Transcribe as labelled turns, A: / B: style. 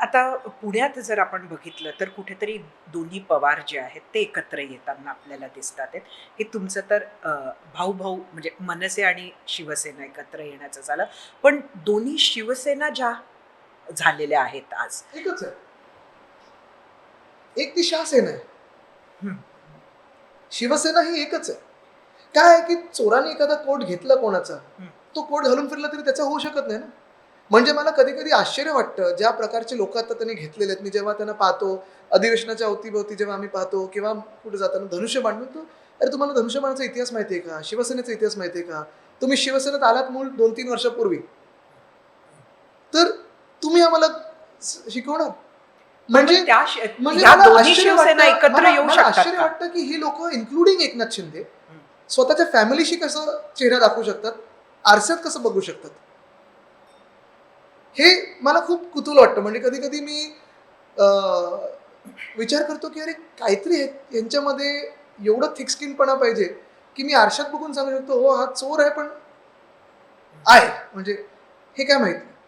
A: आता पुण्यात जर आपण बघितलं तर कुठेतरी दोन्ही पवार जे आहेत ते एकत्र येताना आपल्याला दिसतात आहेत. हे तुमचं तर भाऊ-भाऊ म्हणजे मनसे आणि शिवसेना एकत्र येण्याचं झालं. पण दोन्ही शिवसेना ज्या झालेल्या आहेत आज.
B: एकच आहे. एक ती शहासेना आहे.
A: हं,
B: शिवसेना ही एकच आहे. काय आहे की चोराने एखादा कोट घेतला कोणाचा,
A: हं.
B: तो कोट घालून फिरला तरी त्याचा होऊ शकत नाही ना. म्हणजे मला कधी-कधी आश्चर्य वाटतं, ज्या प्रकारचे लोकं आता त्यांनी घेतलेले आहेत. मी जेव्हा त्यांना पाहतो, अधिवेशनाच्या अवती-भोवती जेव्हा आम्ही पाहतो किंवा कुठे जाताना धनुष्यबाण म्हणतो, "अरे तुम्हाला धनुष्यबाणाचा इतिहास माहिती आहे का? शिवसेनेचा इतिहास माहिती आहे का? तुम्ही शिवसेनेत आलात मूळ 2-3 वर्षापूर्वी. तर तुम्ही आम्हाला शिकवणार?"
A: पण मग
B: म्हणजे म्हणजे
A: ह्या
B: मला
A: दोन्ही
B: आश्चर्य
A: शिवसेना
B: वाटतं
A: एकत्र
B: मला
A: येऊ
B: मला
A: शकतात
B: आश्चर्य
A: का?
B: वाटतं, की ही लोकं इन्क्लुडिंग एकनाथ शिंदे
A: हं.
B: स्वतःच्या फॅमिलीशी कसं चेहरा दाखवू शकतात, आरशात कसं बघू शकतात. हे मला खूप कुतूहल वाटतं. म्हणजे कधी-कधी मी अ, विचार करतो, की अरे काहीतरी यांच्यामध्ये एवढं थिक स्किनपणा पाहिजे, की मी आरशात बघून सांगू शकतो, "हो, हा चोर आहे, पण आहे." म्हणजे हे काय माहिती.